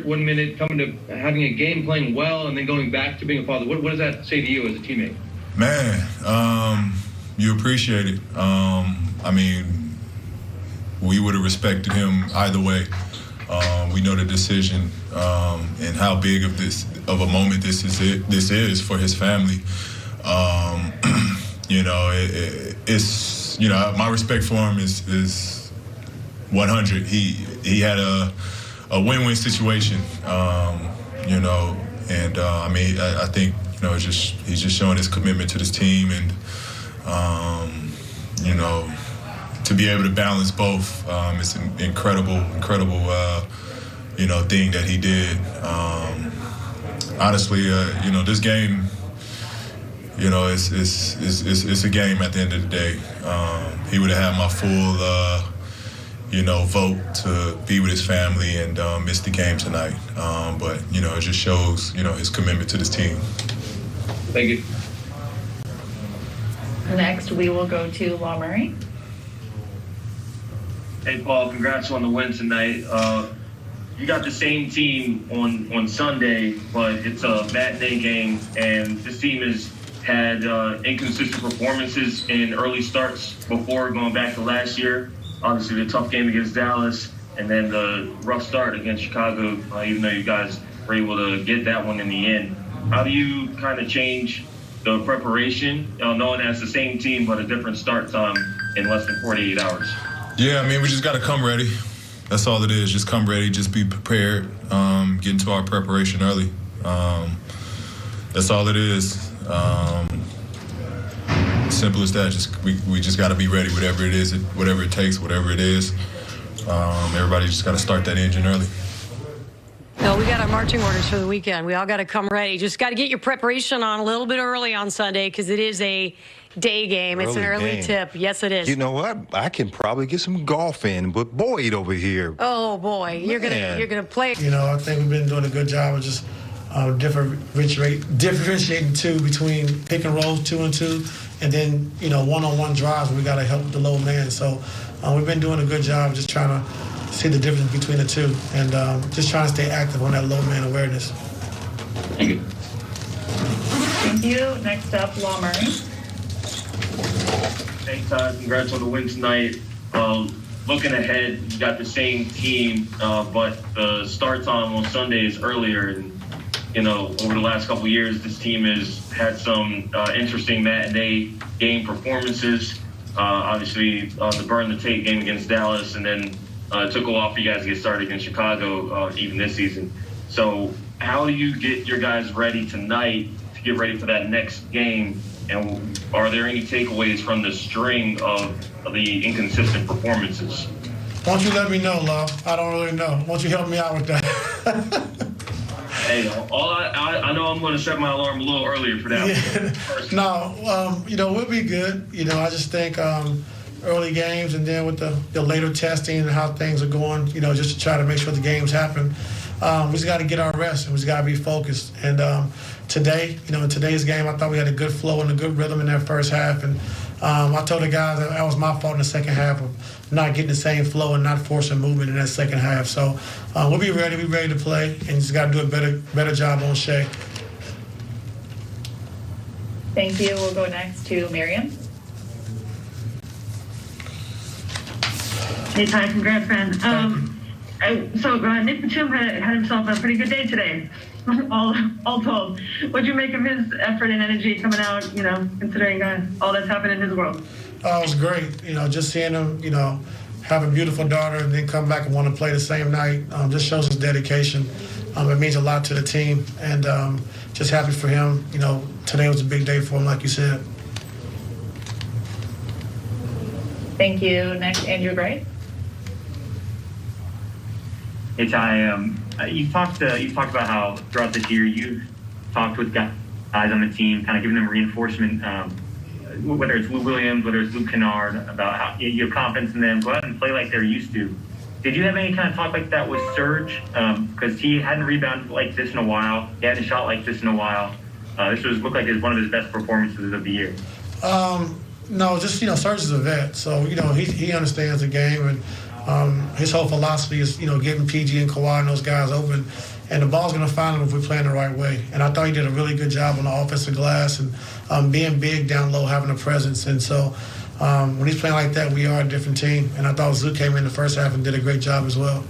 1 minute, coming to having a game, playing well, and then going back to being a father. What does that say to you as a teammate? Man, you appreciate it. I mean, we would have respected him either way. We know the decision and how big of a moment this is for his family. It's my respect for him is 100. He had a win-win situation, and I think he's just showing his commitment to this team, and to be able to balance both, it's an incredible thing that he did. Honestly, this game, it's a game at the end of the day. He would have had my full, vote to be with his family and miss the game tonight. But it just shows, his commitment to this team. Thank you. Next, we will go to Law Murray. Hey, Paul, congrats on the win tonight. You got the same team on Sunday, but it's a matinee game, and this team has had inconsistent performances in early starts before going back to last year. Obviously, the tough game against Dallas, and then the rough start against Chicago, even though you guys were able to get that one in the end. How do you kind of change the preparation, knowing that it's the same team but a different start time in less than 48 hours? Yeah, I mean, we just got to come ready. That's all it is. Just come ready. Just be prepared. Get into our preparation early. That's all it is. Simple as that. We just got to be ready, whatever it is, whatever it takes, whatever it is. Everybody just got to start that engine early. No, we got our marching orders for the weekend. We all got to come ready. Just got to get your preparation on a little bit early on Sunday because it is a day game. It's an early tip. Yes, it is. You know what? I can probably get some golf in, but Boyd over here. Oh boy, you're gonna play. I think we've been doing a good job of just differentiating between pick and rolls 2 and 2, and then one-on-one drives. We got to help the low man. So we've been doing a good job just trying to see the difference between the two, and just trying to stay active on that low man awareness. Thank you. Thank you. Next up, Law Murray. Thanks, congrats on the win tonight. Looking ahead, you got the same team, but the start time on Sunday is earlier. And, over the last couple of years, this team has had some interesting matinee game performances. Obviously, the burn the tape game against Dallas, and then it took a while for you guys to get started against Chicago, even this season. So how do you get your guys ready tonight to get ready for that next game? And are there any takeaways from the string of the inconsistent performances? Why don't you let me know, Love? I don't really know. Why don't you help me out with that? Hey, I know I'm going to set my alarm a little earlier for that. Yeah. No, we'll be good. I just think early games, and then with the later testing and how things are going, just to try to make sure the games happen. We just got to get our rest, and we just got to be focused. And today, in today's game, I thought we had a good flow and a good rhythm in that first half. And I told the guys that was my fault in the second half of not getting the same flow and not forcing movement in that second half. So we'll be ready. We're ready to play, and just got to do a better job on Shea. Thank you. We'll go next to Miriam. Hey, Ty, congrats, man. Nick Batum had himself a pretty good day today, all told. What'd you make of his effort and energy coming out, considering all that's happened in his world? It was great, just seeing him, have a beautiful daughter and then come back and want to play the same night. Just shows his dedication. It means a lot to the team, and just happy for him. Today was a big day for him, like you said. Thank you. Next, Andrew Gray. Hey, Ty, you talked about how throughout this year you've talked with guys on the team, kind of giving them reinforcement, whether it's Lou Williams, whether it's Luke Kennard, about how you have confidence in them, go out and play like they're used to. Did you have any kind of talk like that with Serge? Because he hadn't rebounded like this in a while. He hadn't shot like this in a while. This looked like it was one of his best performances of the year. No, just, Serge is a vet, so, he understands the game, and His whole philosophy is, getting PG and Kawhi and those guys open. And the ball's going to find them if we're playing the right way. And I thought he did a really good job on the offensive glass and being big down low, having a presence. And so when he's playing like that, we are a different team. And I thought Zook came in the first half and did a great job as well.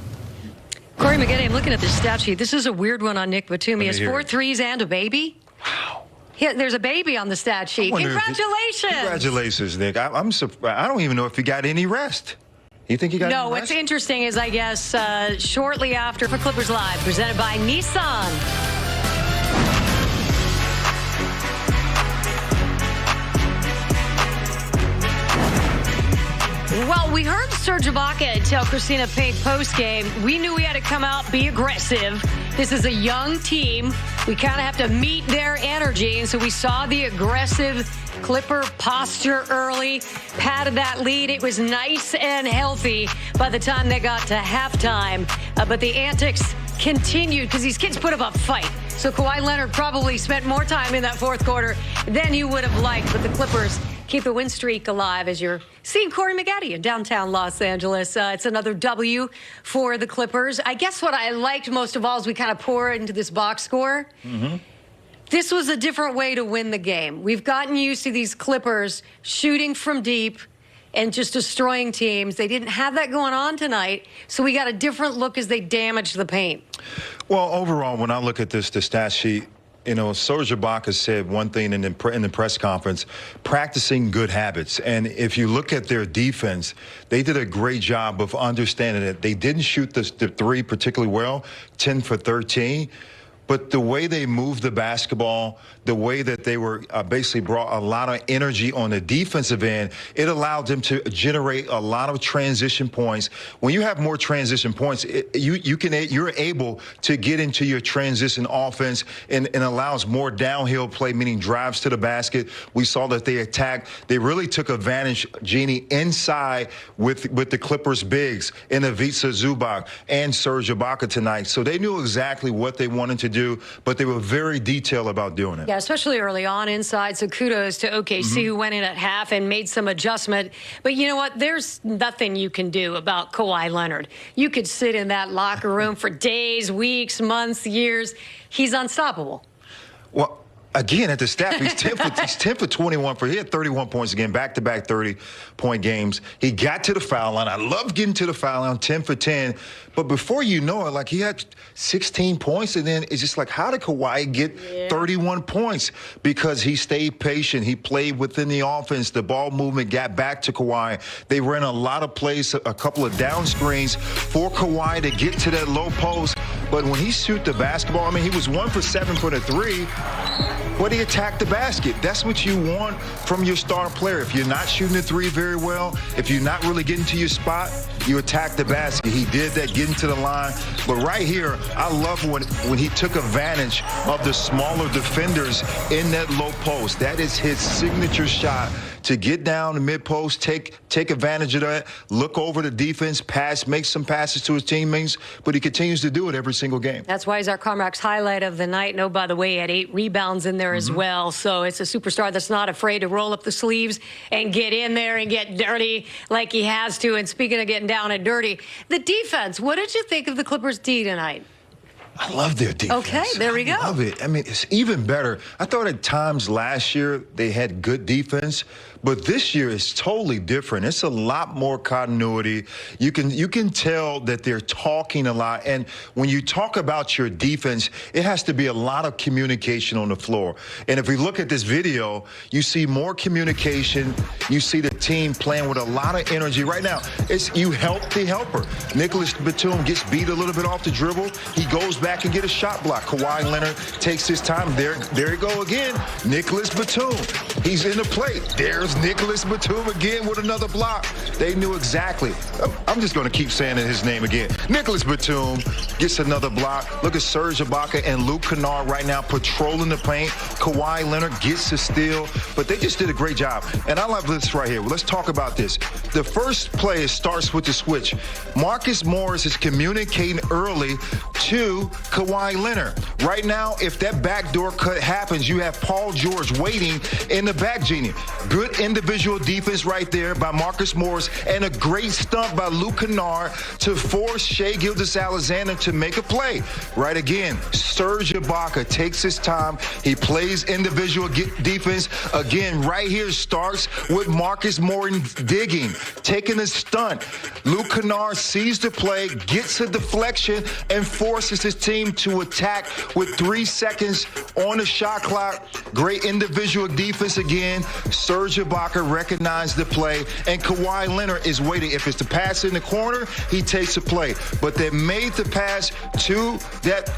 Corey Maggette, I'm looking at the stat sheet. This is a weird one on Nick Batum. He has 4 threes and a baby. Wow. Yeah, there's a baby on the stat sheet. Congratulations. Congratulations, Nick. I'm surprised. I don't even know if he got any rest. You think he got any rest? No, what's interesting is, I guess, shortly after for Clippers Live, presented by Nissan. Well, we heard Serge Ibaka tell Christina Payne post-game, we knew we had to come out, be aggressive. This is a young team. We kind of have to meet their energy. And so we saw the aggressive Clipper posture early, padded that lead. It was nice and healthy by the time they got to halftime. But the antics continued because these kids put up a fight. So Kawhi Leonard probably spent more time in that fourth quarter than you would have liked. But the Clippers keep the win streak alive as you're seeing Corey Maggette in downtown Los Angeles. It's another W for the Clippers. I guess what I liked most of all is we kind of pour into this box score. Mm-hmm. This was a different way to win the game. We've gotten used to these Clippers shooting from deep and just destroying teams. They didn't have that going on tonight, so we got a different look as they damaged the paint. Well, overall, when I look at the stat sheet, Serge Ibaka said one thing in the press conference, practicing good habits. And if you look at their defense, they did a great job of understanding it. They didn't shoot the three particularly well, 10 for 13. But the way they moved the basketball, the way that they were basically brought a lot of energy on the defensive end, it allowed them to generate a lot of transition points. When you have more transition points, you're able to get into your transition offense and allows more downhill play, meaning drives to the basket. We saw that they really took advantage, Jeannie, inside with the Clippers bigs in Ivica Zubac and Serge Ibaka tonight. So they knew exactly what they wanted to do, but they were very detailed about doing it. Yeah, especially early on inside. So kudos to OKC, who went in at half and made some adjustment. But you know what? There's nothing you can do about Kawhi Leonard. You could sit in that locker room for days, weeks, months, years. He's unstoppable. Well, again, at the stat, he's 10 for 21 he had 31 points again, back-to-back 30-point games. He got to the foul line. I love getting to the foul line, 10 for 10. But before you know it, he had 16 points, and then it's just how did Kawhi get 31 points? Because he stayed patient. He played within the offense. The ball movement got back to Kawhi. They ran a lot of plays, a couple of down screens for Kawhi to get to that low post. But when he shoot the basketball, he was 1 for 7 for the three. But he attacked the basket. That's what you want from your star player. If you're not shooting the three very well, if you're not really getting to your spot, you attack the basket. He did that, getting to the line. But right here, I love when he took advantage of the smaller defenders in that low post. That is his signature shot. To get down the mid-post, take advantage of that, look over the defense, pass, make some passes to his teammates, but he continues to do it every single game. That's why he's our Comrack's highlight of the night. No, by the way, he had 8 rebounds in there as well. So it's a superstar that's not afraid to roll up the sleeves and get in there and get dirty like he has to. And speaking of getting down and dirty, the defense, what did you think of the Clippers' D tonight? I love their defense. Okay, there we go. I love it. It's even better. I thought at times last year they had good defense, but this year is totally different. It's a lot more continuity. You can tell that they're talking a lot. And when you talk about your defense, it has to be a lot of communication on the floor. And if we look at this video, you see more communication. You see the team playing with a lot of energy. Right now, it's you help the helper. Nicholas Batum gets beat a little bit off the dribble. He goes back and get a shot block. Kawhi Leonard takes his time. There you go again. Nicholas Batum. He's in the plate. There's Nicholas Batum again with another block. They knew exactly. I'm just going to keep saying his name again. Nicholas Batum gets another block. Look at Serge Ibaka and Luke Kennard right now patrolling the paint. Kawhi Leonard gets a steal, but they just did a great job. And I love this right here. Let's talk about this. The first play starts with the switch. Marcus Morris is communicating early to Kawhi Leonard. Right now, if that backdoor cut happens, you have Paul George waiting in the back, Jeannie. Good individual defense right there by Marcus Morris, and a great stunt by Luke Kennard to force Shai Gilgeous-Alexander to make a play. Right again, Serge Ibaka takes his time. He plays individual defense. Again, right here starts with Marcus Morton digging, taking a stunt. Luke Kennard sees the play, gets a deflection, and forces his team to attack with 3 seconds on the shot clock. Great individual defense again. Serge Ibaka recognized the play, and Kawhi Leonard is waiting. If it's the pass in the corner, he takes a play. But they made the pass to that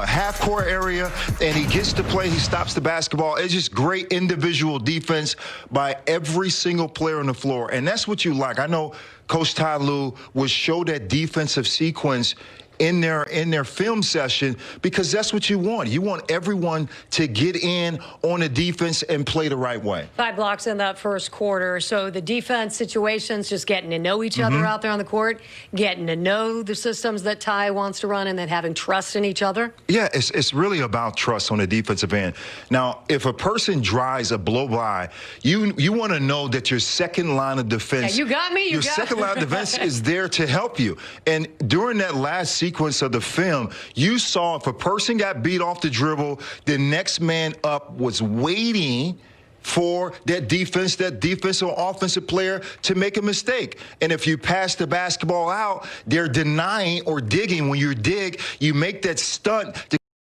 half-court area, and he gets the play. He stops the basketball. It's just great individual defense by every single player on the floor, and that's what you like. I know Coach Ty Lue will show that defensive sequence in their film session, because that's what you want. You want everyone to get in on the defense and play the right way. 5 blocks in that first quarter. So the defense situations, just getting to know each other out there on the court, getting to know the systems that Ty wants to run, and then having trust in each other. Yeah, it's really about trust on the defensive end. Now, if a person drives a blow by, you want to know that your second line of defense, you got me. Your second line of defense is there to help you. And during that last sequence of the film, you saw if a person got beat off the dribble, the next man up was waiting for that defensive or offensive player to make a mistake. And if you pass the basketball out, they're denying or digging. When you dig, you make that stunt to